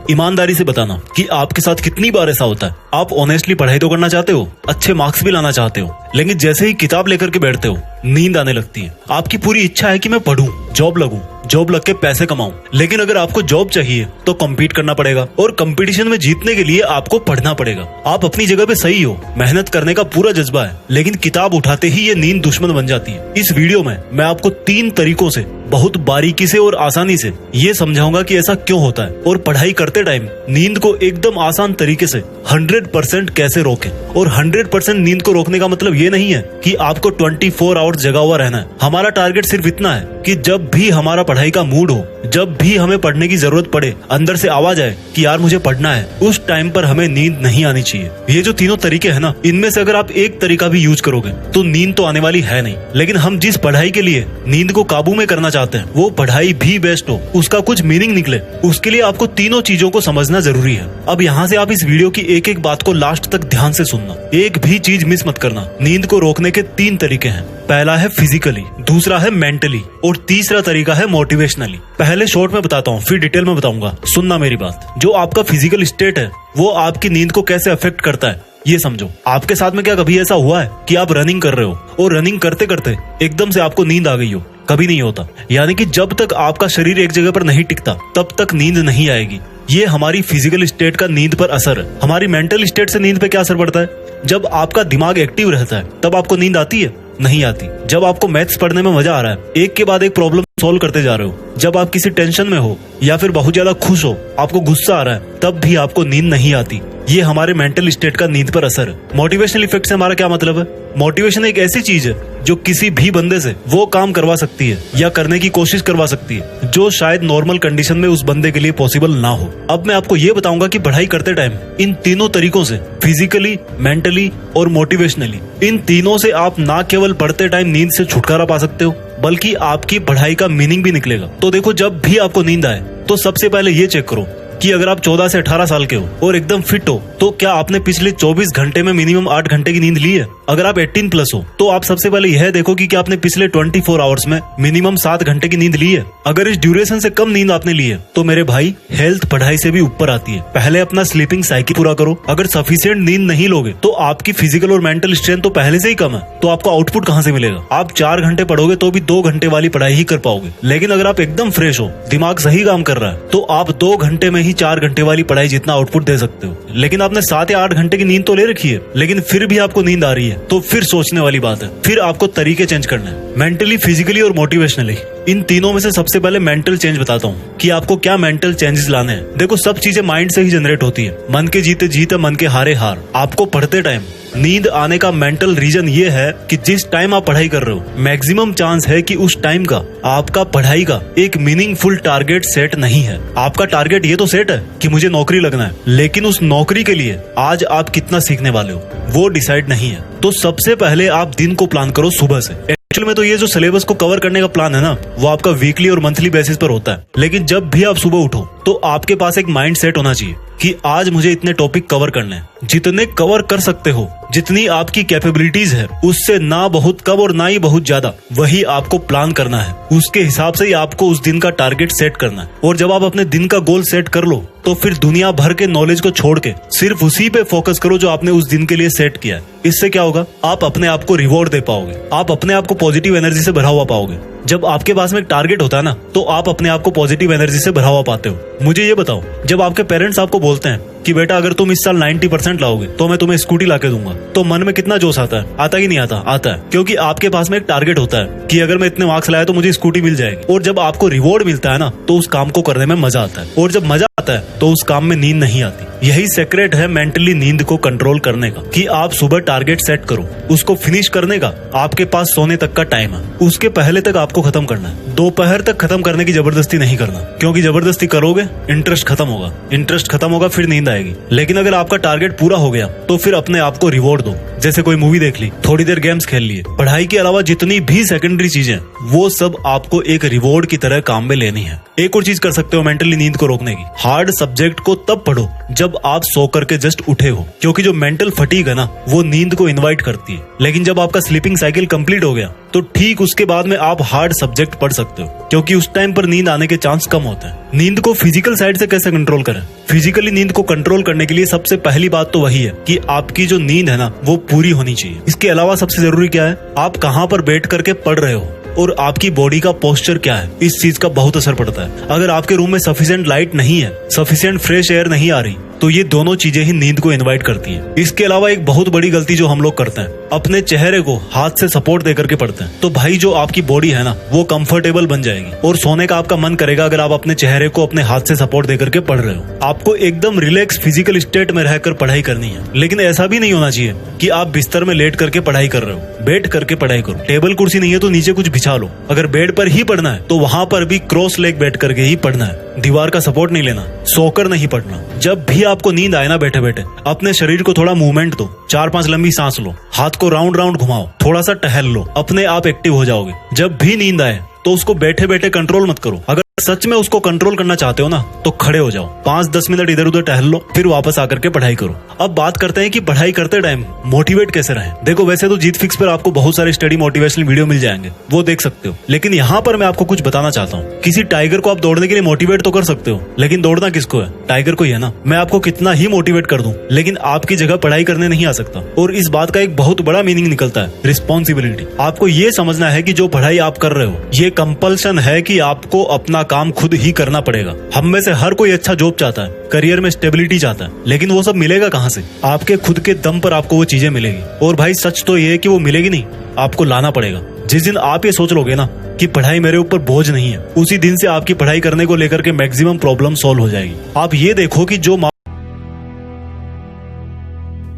ईमानदारी से बताना कि आपके साथ कितनी बार ऐसा होता है। आप ऑनेस्टली पढ़ाई तो करना चाहते हो, अच्छे मार्क्स भी लाना चाहते हो, लेकिन जैसे ही किताब लेकर के बैठते हो नींद आने लगती है। आपकी पूरी इच्छा है कि मैं पढूं, जॉब लगूं, जॉब लग के पैसे कमाऊं, लेकिन अगर आपको जॉब चाहिए तो कम्पीट करना पड़ेगा और कंपटीशन में जीतने के लिए आपको पढ़ना पड़ेगा। आप अपनी जगह पे सही हो, मेहनत करने का पूरा जज्बा है, लेकिन किताब उठाते ही ये नींद दुश्मन बन जाती है। इस वीडियो में मैं आपको 3 तरीकों से बहुत बारीकी से और आसानी से ये समझाऊंगा कि ऐसा क्यों होता है और पढ़ाई करते टाइम नींद को एकदम आसान तरीके से 100% कैसे रोकें। और 100% नींद को रोकने का मतलब ये नहीं है कि आपको 24 आवर्स जगा हुआ रहना है। हमारा टारगेट सिर्फ इतना है कि जब भी हमारा पढ़ाई का मूड हो, जब भी हमें पढ़ने की जरूरत पड़े, अंदर से आवाज आए कि यार मुझे पढ़ना है, उस टाइम पर हमें नींद नहीं आनी चाहिए। ये जो तीनों तरीके हैं ना, इनमें से अगर आप एक तरीका भी यूज करोगे तो नींद तो आने वाली है नहीं। लेकिन हम जिस पढ़ाई के लिए नींद को काबू में करना चाहते हैं वो पढ़ाई भी बेस्ट हो, उसका कुछ मीनिंग निकले, उसके लिए आपको तीनों चीजों को समझना जरूरी है। अब यहाँ से आप इस वीडियो की एक एक बात को लास्ट तक ध्यान से सुनना, एक भी चीज मिस मत करना। नींद को रोकने के 3 तरीके हैं। पहला है फिजिकली, दूसरा है मेंटली और तीसरा तरीका है मोटिवेशनली। पहले शॉर्ट में बताता हूँ, फिर डिटेल में बताऊंगा। सुनना मेरी बात। जो आपका फिजिकल स्टेट है वो आपकी नींद को कैसे अफेक्ट करता है ये समझो। आपके साथ में क्या कभी ऐसा हुआ है कि आप रनिंग कर रहे हो और रनिंग करते करते एकदम से आपको नींद आ गई हो? कभी नहीं होता। यानी कि जब तक आपका शरीर एक जगह पर नहीं टिकता तब तक नींद नहीं आएगी। ये हमारी फिजिकल स्टेट का नींद पर असर है। हमारी मेंटल स्टेट से नींद पे क्या असर पड़ता है? जब आपका दिमाग एक्टिव रहता है तब आपको नींद आती है? नहीं आती। जब आपको मैथ्स पढ़ने में मजा आ रहा है, एक के बाद एक प्रॉब्लम सॉल्व करते जा रहे हो, जब आप किसी टेंशन में हो या फिर बहुत ज्यादा खुश हो, आपको गुस्सा आ रहा है, तब भी आपको नींद नहीं आती। ये हमारे मेंटल स्टेट का नींद पर असर है। मोटिवेशनल इफेक्ट से हमारा क्या मतलब है? मोटिवेशन एक ऐसी चीज है जो किसी भी बंदे से वो काम करवा सकती है या करने की कोशिश करवा सकती है जो शायद नॉर्मल कंडीशन में उस बंदे के लिए पॉसिबल ना हो। अब मैं आपको ये बताऊंगा कि पढ़ाई करते टाइम इन तीनों तरीकों से, फिजिकली, मेंटली और मोटिवेशनली, इन तीनों से आप ना केवल पढ़ते टाइम नींद से छुटकारा पा सकते हो बल्कि आपकी पढ़ाई का मीनिंग भी निकलेगा। तो देखो, जब भी आपको नींद आए तो सबसे पहले ये चेक करो कि अगर आप 14 से 18 साल के हो और एकदम फिट हो तो क्या आपने पिछले 24 घंटे में मिनिमम 8 घंटे की नींद ली है? अगर आप 18+ हो तो आप सबसे पहले यह देखो कि क्या आपने पिछले 24 आवर्स में मिनिमम 7 घंटे की नींद ली है। अगर इस ड्यूरेशन से कम नींद आपने ली है तो मेरे भाई, हेल्थ पढ़ाई से भी ऊपर आती है। पहले अपना स्लीपिंग साइकिल पूरा करो। अगर सफिशिएंट नींद नहीं लोगे तो आपकी फिजिकल और मेंटल स्ट्रेंथ तो पहले से ही कम है, तो आपको आउटपुट कहाँ से मिलेगा? आप 4 घंटे पढ़ोगे तो भी 2 घंटे वाली पढ़ाई ही कर पाओगे। लेकिन अगर आप एकदम फ्रेश हो, दिमाग सही काम कर रहा है, तो आप 2 घंटे में ही 4 घंटे वाली पढ़ाई जितना आउटपुट दे सकते हो। लेकिन आपने 7 या 8 घंटे की नींद तो ले रखी है, लेकिन फिर भी आपको नींद आ रही है, तो फिर सोचने वाली बात है। फिर आपको तरीके चेंज करना है, मेंटली, फिजिकली और मोटिवेशनली। इन तीनों में से सबसे पहले मेंटल चेंज बताता हूँ कि आपको क्या मेंटल चेंजेस लाने हैं। देखो, सब चीजें माइंड से ही जनरेट होती है। मन के जीते जीत, मन के हारे हार। आपको पढ़ते टाइम नींद आने का मेंटल रीजन ये है कि जिस टाइम आप पढ़ाई कर रहे हो, मैक्सिमम चांस है कि उस टाइम का आपका पढ़ाई का एक मीनिंगफुल टारगेट सेट नहीं है। आपका टारगेट ये तो सेट है कि मुझे नौकरी लगना है, लेकिन उस नौकरी के लिए आज आप कितना सीखने वाले हो वो डिसाइड नहीं है। तो सबसे पहले आप दिन को प्लान करो सुबह से। एक्चुअल में तो ये जो सिलेबस को कवर करने का प्लान है ना, वो आपका वीकली और मंथली बेसिस पर होता है। लेकिन जब भी आप सुबह उठो तो आपके पास एक माइंड सेट होना चाहिए कि आज मुझे इतने टॉपिक कवर करने हैं। जितने कवर कर सकते हो, जितनी आपकी कैपेबिलिटीज है, उससे ना बहुत कम और ना ही बहुत ज्यादा, वही आपको प्लान करना है। उसके हिसाब से ही आपको उस दिन का टारगेट सेट करना है। और जब आप अपने दिन का गोल सेट कर लो तो फिर दुनिया भर के नॉलेज को छोड़ के सिर्फ उसी पे फोकस करो जो आपने उस दिन के लिए सेट किया है। इससे क्या होगा? आप अपने आप को रिवॉर्ड दे पाओगे, आप अपने आप को पॉजिटिव एनर्जी से भरा हुआ पाओगे। जब आपके पास में एक टारगेट होता है ना, तो आप अपने आप को पॉजिटिव एनर्जी से भरा हुआ पाते हो। मुझे ये बताओ, जब आपके पेरेंट्स आपको बोलते हैं कि बेटा अगर तुम इस साल 90% लाओगे तो मैं तुम्हें स्कूटी लाके दूंगा, तो मन में कितना जोश आता है? आता ही नहीं आता? आता है, क्योंकि आपके पास में एक टारगेट होता है कि अगर मैं इतने मार्क्स लाया तो मुझे स्कूटी मिल जाएगी। और जब आपको रिवॉर्ड मिलता है ना, तो उस काम को करने में मजा आता है। और जब मजा आता है तो उस काम में नींद नहीं आती। यही सीक्रेट है मेंटली नींद को कंट्रोल करने का, कि आप सुबह टारगेट सेट करो, उसको फिनिश करने का आपके पास सोने तक का टाइम है, उसके पहले तक आपको खत्म करना है। दोपहर तक खत्म करने की जबरदस्ती नहीं करना, क्योंकि जबरदस्ती करोगे इंटरेस्ट खत्म होगा, इंटरेस्ट खत्म होगा फिर नींद आएगी। लेकिन अगर आपका टारगेट पूरा हो गया तो फिर अपने आप को रिवॉर्ड दो। जैसे कोई मूवी देख ली, थोड़ी देर गेम्स खेल लिए। पढ़ाई के अलावा जितनी भी सेकेंडरी चीजें, वो सब आपको एक रिवॉर्ड की तरह काम में लेनी है। एक और चीज कर सकते हो मेंटली नींद को रोकने की, हार्ड सब्जेक्ट को तब पढ़ो जब आप सो करके जस्ट उठे हो, क्योंकि जो मेंटल फटीग है ना, वो नींद को इनवाइट करती है। लेकिन जब आपका स्लीपिंग साइकिल कंप्लीट हो गया तो ठीक उसके बाद में आप हार्ड सब्जेक्ट पढ़ सकते हो, क्योंकि उस टाइम पर नींद आने के चांस कम होते हैं। नींद को फिजिकल साइड से कैसे कंट्रोल करें? फिजिकली नींद को कंट्रोल करने के लिए सबसे पहली बात तो वही है कि आपकी जो नींद है ना वो पूरी होनी चाहिए। इसके अलावा सबसे जरूरी क्या है, आप कहाँ पर बैठ करके पढ़ रहे हो और आपकी बॉडी का पोस्चर क्या है, इस चीज का बहुत असर पड़ता है। अगर आपके रूम में सफिशिएंट लाइट नहीं है, सफिशिएंट फ्रेश एयर नहीं आ रही, तो ये दोनों चीजें ही नींद को इनवाइट करती है। इसके अलावा एक बहुत बड़ी गलती जो हम लोग करते हैं, अपने चेहरे को हाथ से सपोर्ट देकर के पढ़ते हैं। तो भाई जो आपकी बॉडी है ना वो कंफर्टेबल बन जाएगी और सोने का आपका मन करेगा अगर आप अपने चेहरे को अपने हाथ से सपोर्ट देकर के पढ़ रहे हो। आपको एकदम रिलैक्स फिजिकल स्टेट में रहकर पढ़ाई करनी है, लेकिन ऐसा भी नहीं होना चाहिए कि आप बिस्तर में लेट करके पढ़ाई कर रहे हो। बैठ करके पढ़ाई करो। टेबल कुर्सी नहीं है तो नीचे कुछ बिछा लो। अगर बेड पर ही पढ़ना है तो वहां पर भी क्रॉस लेग बैठ करके ही पढ़ना है, दीवार का सपोर्ट नहीं लेना, सोकर नहीं पढ़ना। जब भी आपको नींद आए ना बैठे बैठे अपने शरीर को थोड़ा मूवमेंट दो, 4-5 लंबी सांस लो, हाथ को राउंड राउंड घुमाओ, थोड़ा सा टहल लो, अपने आप एक्टिव हो जाओगे। जब भी नींद आए तो उसको बैठे बैठे कंट्रोल मत करो। अगर सच में उसको कंट्रोल करना चाहते हो ना तो खड़े हो जाओ, 5-10 मिनट इधर उधर टहल लो, फिर वापस आकर के पढ़ाई करो। अब बात करते हैं कि पढ़ाई करते टाइम मोटिवेट कैसे रहें। देखो वैसे तो जीत फिक्स पर आपको बहुत सारे स्टडी मोटिवेशनल वीडियो मिल जाएंगे, वो देख सकते हो, लेकिन यहाँ पर मैं आपको कुछ बताना चाहता हूँ। किसी टाइगर को आप दौड़ने के लिए मोटिवेट तो कर सकते हो, लेकिन दौड़ना किसको है? टाइगर को ही है ना। मैं आपको कितना ही मोटिवेट कर दूं, लेकिन आपकी जगह पढ़ाई करने नहीं आ सकता। और इस बात का एक बहुत बड़ा मीनिंग निकलता है, रिस्पॉन्सिबिलिटी। आपको ये समझना है कि जो पढ़ाई आप कर रहे हो ये कंपल्सन है कि आपको अपना काम खुद ही करना पड़ेगा। हम में से हर कोई अच्छा जॉब चाहता है, करियर में स्टेबिलिटी चाहता है, लेकिन वो सब मिलेगा कहाँ से? आपके खुद के दम पर आपको वो चीजें मिलेगी। और भाई सच तो ये है कि वो मिलेगी नहीं, आपको लाना पड़ेगा। जिस दिन आप ये सोच लोगे ना कि पढ़ाई मेरे ऊपर बोझ नहीं है, उसी दिन से आपकी पढ़ाई करने को लेकर के मैक्सिमम प्रॉब्लम सॉल्व हो जाएगी। आप ये देखो कि जो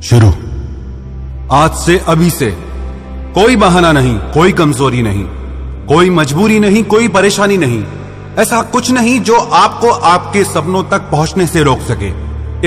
शुरू आज से अभी से कोई बहाना नहीं, कोई कमजोरी नहीं, कोई मजबूरी नहीं, कोई परेशानी नहीं, ऐसा कुछ नहीं जो आपको आपके सपनों तक पहुंचने से रोक सके।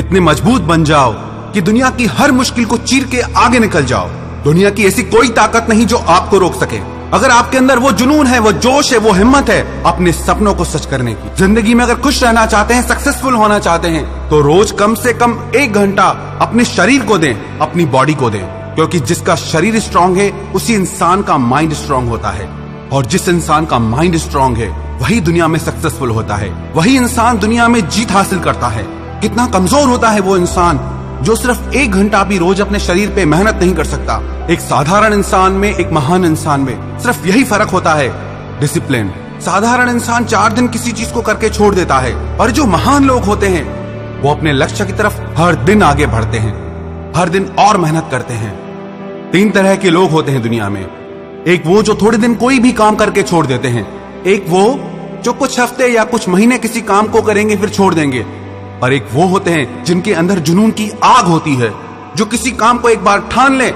इतने मजबूत बन जाओ कि दुनिया की हर मुश्किल को चीर के आगे निकल जाओ। दुनिया की ऐसी कोई ताकत नहीं जो आपको रोक सके। अगर आपके अंदर वो जुनून है, वो जोश है, वो हिम्मत है अपने सपनों को सच करने की। जिंदगी में अगर खुश रहना चाहते हैं, सक्सेसफुल होना चाहते हैं, तो रोज कम से कम 1 घंटा अपने शरीर को दें, अपनी बॉडी को दें, क्योंकि जिसका शरीर स्ट्रांग है उसी इंसान का माइंड स्ट्रांग होता है। और जिस इंसान का माइंड स्ट्रांग है वही दुनिया में सक्सेसफुल होता है, वही इंसान दुनिया में जीत हासिल करता है। कितना कमजोर होता है वो इंसान जो सिर्फ 1 घंटा भी रोज अपने शरीर पे मेहनत नहीं कर सकता। एक साधारण इंसान में, एक महान इंसान में सिर्फ यही फर्क होता है, डिसिप्लिन। साधारण इंसान 4 दिन किसी चीज को करके छोड़ देता है, और जो महान लोग होते हैं वो अपने लक्ष्य की तरफ हर दिन आगे बढ़ते हैं, हर दिन और मेहनत करते हैं। 3 तरह के लोग होते हैं दुनिया में। एक वो जो थोड़े दिन कोई भी काम करके छोड़ देते हैं, एक वो जो कुछ हफ्ते या कुछ महीने किसी काम को करेंगे फिर छोड़ देंगे, और एक वो होते हैं जिनके अंदर जुनून की आग होती है, जो किसी काम को एक बार ठान ले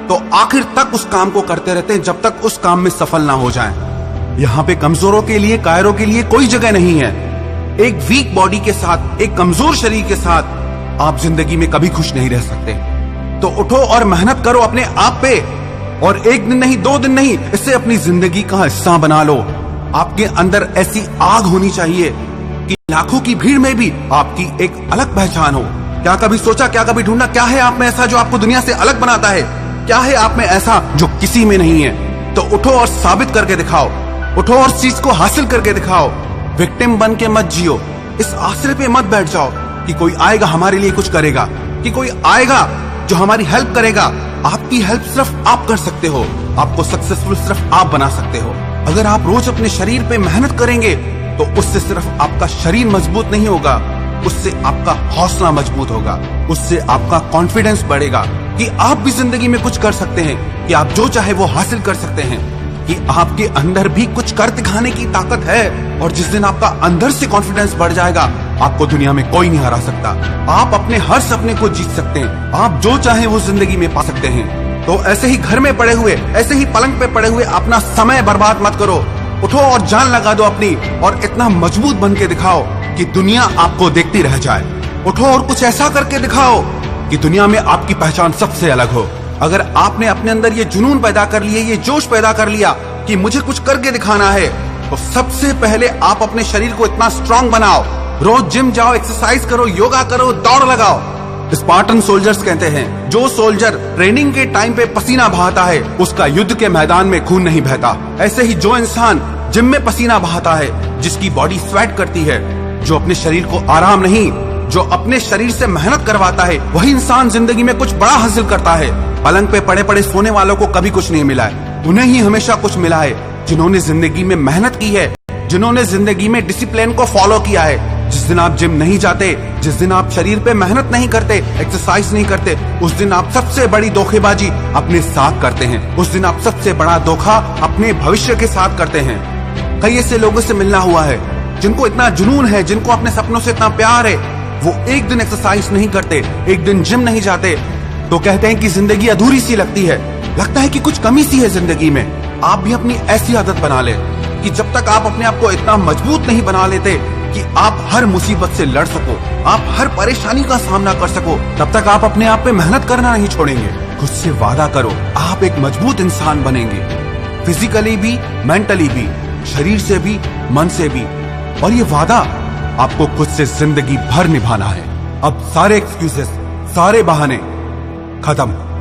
तो आखिर तक उस काम को करते रहते हैं जब तक उस काम में सफल ना हो जाएं। यहाँ पे कमजोरों के लिए, कायरों के लिए कोई जगह नहीं है। एक वीक बॉडी के साथ, एक कमजोर शरीर के साथ आप जिंदगी में कभी खुश नहीं रह सकते। तो उठो और मेहनत करो अपने आप पे, और 1 दिन नहीं, 2 दिन नहीं, इसे अपनी जिंदगी का हिस्सा बना लो। आपके अंदर ऐसी आग होनी चाहिए कि लाखों की भीड़ में भी आपकी एक अलग पहचान हो। क्या कभी सोचा, क्या कभी ढूंढा, क्या है आप में ऐसा जो आपको दुनिया से अलग बनाता है? क्या है आप में ऐसा जो किसी में नहीं है? तो उठो और साबित करके दिखाओ, उठो और चीज को हासिल करके दिखाओ। विक्टिम बन के मत जियो, इस आसरे पे मत बैठ जाओ कि कोई आएगा हमारे लिए कुछ करेगा, कि कोई आएगा जो हमारी हेल्प करेगा। आपकी हेल्प सिर्फ आप कर सकते हो, आपको सक्सेसफुल सिर्फ आप बना सकते हो। अगर आप रोज अपने शरीर पे मेहनत करेंगे तो उससे सिर्फ आपका शरीर मजबूत नहीं होगा, उससे आपका हौसला मजबूत होगा, उससे आपका कॉन्फिडेंस बढ़ेगा कि आप भी जिंदगी में कुछ कर सकते हैं, कि आप जो चाहे वो हासिल कर सकते हैं, कि आपके अंदर भी कुछ कर दिखाने की ताकत है। और जिस दिन आपका अंदर से कॉन्फिडेंस बढ़ जाएगा, आपको दुनिया में कोई नहीं हरा सकता। आप अपने हर सपने को जीत सकते हैं, आप जो चाहे वो जिंदगी में पा सकते हैं। तो ऐसे ही घर में पड़े हुए, ऐसे ही पलंग पे पड़े हुए अपना समय बर्बाद मत करो। उठो और जान लगा दो अपनी, और इतना मजबूत बन के दिखाओ कि दुनिया आपको देखती रह जाए। उठो और कुछ ऐसा करके दिखाओ कि दुनिया में आपकी पहचान सबसे अलग हो। अगर आपने अपने अंदर ये जुनून पैदा कर लिए, ये जोश पैदा कर लिया कि मुझे कुछ करके दिखाना है, तो सबसे पहले आप अपने शरीर को इतना स्ट्रांग बनाओ। रोज जिम जाओ, एक्सरसाइज करो, योगा करो, दौड़ लगाओ। स्पार्टन सोल्जर्स कहते हैं। जो सोल्जर ट्रेनिंग के टाइम पे पसीना बहाता है उसका युद्ध के मैदान में खून नहीं बहता। ऐसे ही जो इंसान जिम में पसीना बहाता है, जिसकी बॉडी स्वेट करती है, जो अपने शरीर को आराम नहीं, जो अपने शरीर से मेहनत करवाता है, वही इंसान जिंदगी में कुछ बड़ा हासिल करता है। पलंग पे पड़े पड़े सोने वालों को कभी कुछ नहीं मिला है, उन्हें ही हमेशा कुछ मिला है जिन्होंने जिंदगी में मेहनत की है, जिन्होंने जिंदगी में डिसिप्लिन को फॉलो किया है। जिस दिन आप जिम नहीं जाते, जिस दिन आप शरीर पे मेहनत नहीं करते, एक्सरसाइज नहीं करते, उस दिन आप सबसे बड़ी धोखेबाजी अपने साथ करते हैं। उस दिन आप सबसे बड़ा धोखा अपने भविष्य के साथ करते हैं। कई ऐसे लोगों से मिलना हुआ है जिनको इतना जुनून है, जिनको अपने सपनों से इतना प्यार है, वो एक दिन एक्सरसाइज नहीं करते, एक दिन जिम नहीं जाते, तो कहते हैं कि जिंदगी अधूरी सी लगती है, लगता है कि कुछ कमी सी है जिंदगी में। आप भी अपनी ऐसी आदत बना ले कि जब तक आप अपने आप को इतना मजबूत नहीं बना लेते कि आप हर मुसीबत से लड़ सको, आप हर परेशानी का सामना कर सको, तब तक आप अपने आप पे मेहनत करना नहीं छोड़ेंगे। खुद से वादा करो, आप एक मजबूत इंसान बनेंगे, फिजिकली भी, मेंटली भी, शरीर से भी, मन से भी। और ये वादा आपको खुद से जिंदगी भर निभाना है। अब सारे एक्सक्यूजेस, सारे बहाने खत्म।